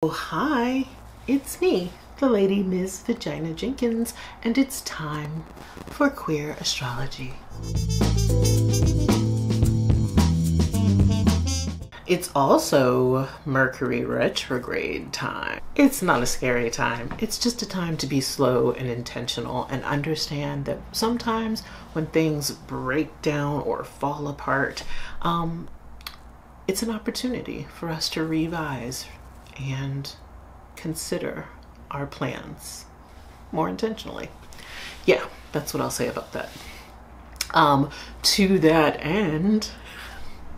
Oh, hi, it's me, the lady Ms. VaginaJenkins, and it's time for Queer Astrology. It's also Mercury retrograde time. It's not a scary time. It's just a time to be slow and intentional and understand that sometimes when things break down or fall apart, it's an opportunity for us to revise and consider our plans more intentionally. Yeah, that's what I'll say about that. To that end,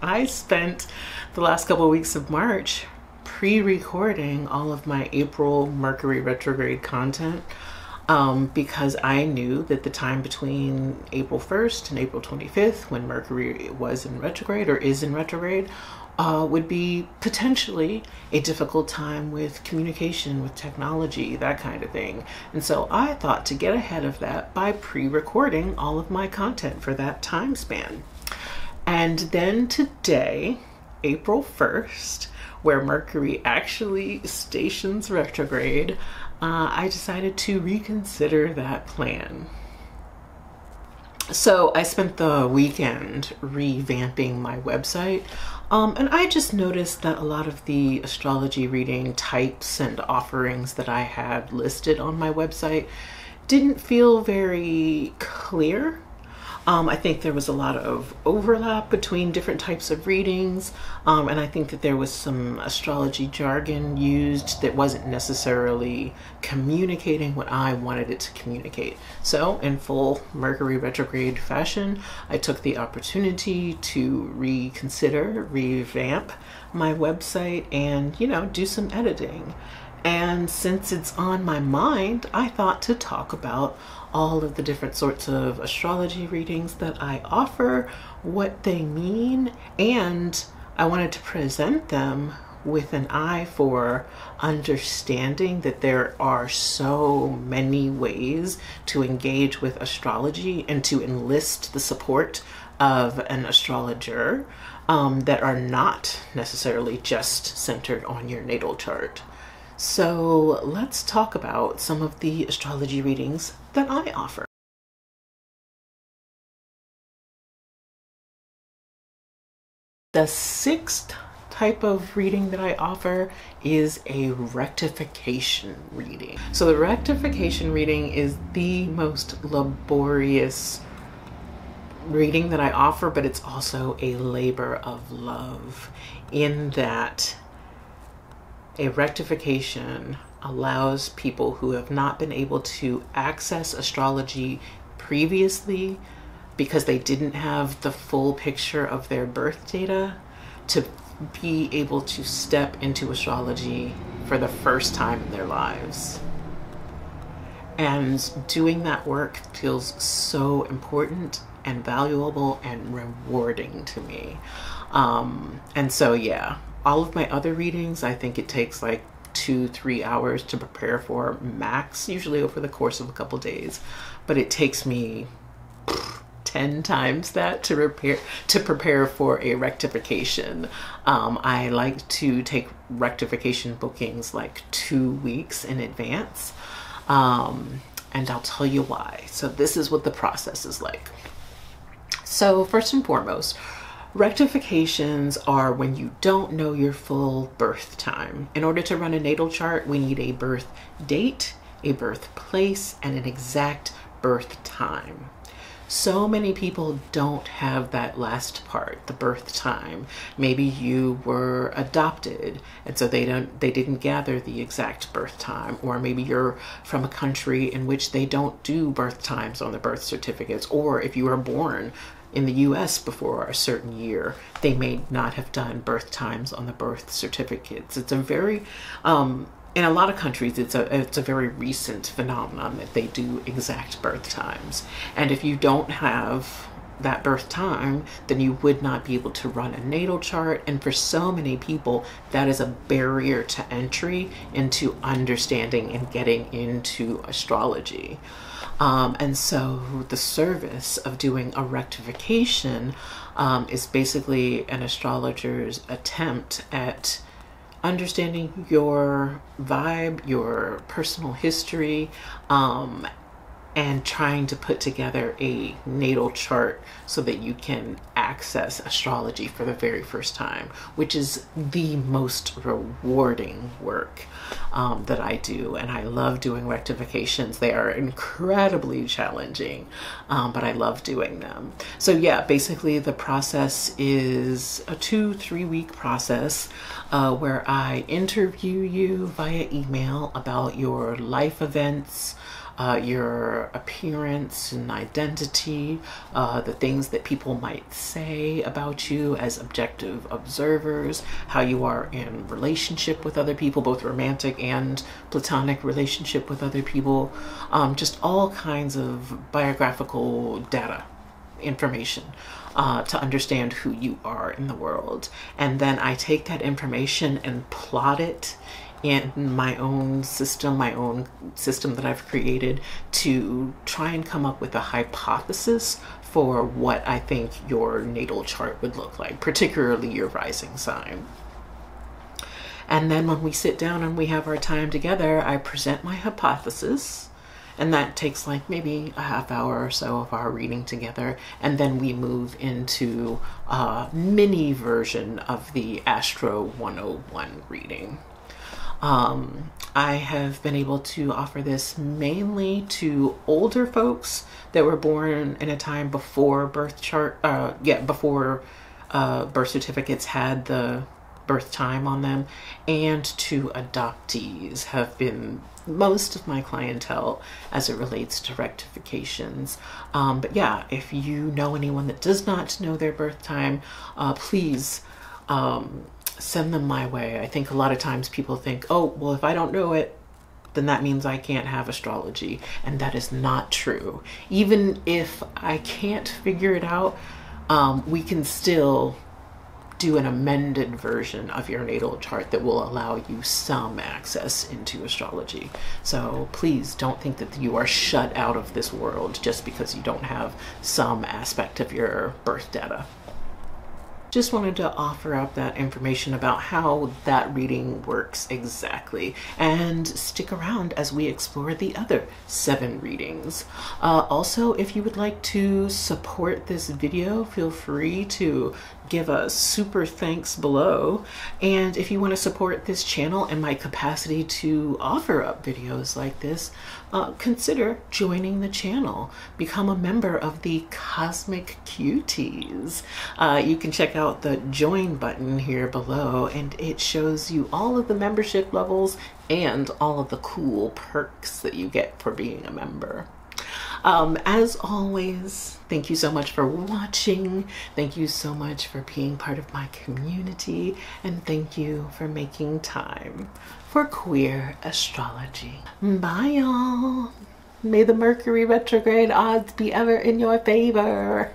I spent the last couple of weeks of March pre-recording all of my April Mercury retrograde content because I knew that the time between April 1st and April 25th, when Mercury was in retrograde or is in retrograde, would be potentially a difficult time with communication, with technology, that kind of thing. And so I thought to get ahead of that by pre-recording all of my content for that time span. And then today, April 1st, where Mercury actually stations retrograde, I decided to reconsider that plan. So I spent the weekend revamping my website, and I just noticed that a lot of the astrology reading types and offerings that I had listed on my website didn't feel very clear. I think there was a lot of overlap between different types of readings, and I think that there was some astrology jargon used that wasn't necessarily communicating what I wanted it to communicate. So in full Mercury retrograde fashion, I took the opportunity to reconsider, revamp my website and, do some editing. And since it's on my mind, I thought to talk about all of the different sorts of astrology readings that I offer, what they mean, and I wanted to present them with an eye for understanding that there are so many ways to engage with astrology and to enlist the support of an astrologer that are not necessarily just centered on your natal chart. So let's talk about some of the astrology readings that I offer. The sixth type of reading that I offer is a rectification reading. So the rectification reading is the most laborious reading that I offer, but it's also a labor of love in that a rectification allows people who have not been able to access astrology previously because they didn't have the full picture of their birth data to be able to step into astrology for the first time in their lives. And doing that work feels so important and valuable and rewarding to me. And so, yeah. All of my other readings, I think it takes like 2-3 hours to prepare for max, usually over the course of a couple days. But it takes me 10 times that to prepare for a rectification. I like to take rectification bookings like 2 weeks in advance. And I'll tell you why. So this is what the process is like. So first and foremost, rectifications are when you don't know your full birth time. In order to run a natal chart, we need a birth date, a birth place, and an exact birth time. So many people don't have that last part, the birth time. Maybe you were adopted and so they didn't gather the exact birth time, or maybe you're from a country in which they don't do birth times on the birth certificates, or if you were born in the US before a certain year, they may not have done birth times on the birth certificates. It's a very, in a lot of countries, it's a very recent phenomenon that they do exact birth times. And if you don't have that birth time, then you would not be able to run a natal chart. And for so many people, that is a barrier to entry into understanding and getting into astrology. And so the service of doing a rectification is basically an astrologer's attempt at understanding your vibe, your personal history, and trying to put together a natal chart so that you can access astrology for the very first time, which is the most rewarding work that I do. And I love doing rectifications. They are incredibly challenging, but I love doing them. So yeah, basically the process is a 2-3 week process where I interview you via email about your life events, your appearance and identity, the things that people might say about you as objective observers, how you are in relationship with other people, both romantic and platonic relationship with other people, just all kinds of biographical data, information, to understand who you are in the world. And then I take that information and plot it in my own system that I've created to try and come up with a hypothesis for what I think your natal chart would look like, particularly your rising sign. And then when we sit down and we have our time together, I present my hypothesis, and that takes like maybe a half hour or so of our reading together. And then we move into a mini version of the Astro 101 reading. I have been able to offer this mainly to older folks that were born in a time before birth certificates had the birth time on them, and to adoptees have been most of my clientele as it relates to rectifications. But yeah, if you know anyone that does not know their birth time, please send them my way. I think a lot of times people think, oh, well, if I don't know it, then that means I can't have astrology. And that is not true. Even if I can't figure it out, we can still do an amended version of your natal chart that will allow you some access into astrology. So please don't think that you are shut out of this world just because you don't have some aspect of your birth data. Just wanted to offer up that information about how that reading works exactly, and stick around as we explore the other 7 readings. Also, if you would like to support this video, feel free to give a super thanks below. And if you want to support this channel and my capacity to offer up videos like this, consider joining the channel. Become a member of the Cosmic Cuties. You can check out the join button here below, and it shows you all of the membership levels and all of the cool perks that you get for being a member. As always, thank you so much for watching. Thank you so much for being part of my community, and thank you for making time for queer astrology. Bye, y'all. May the Mercury retrograde odds be ever in your favor.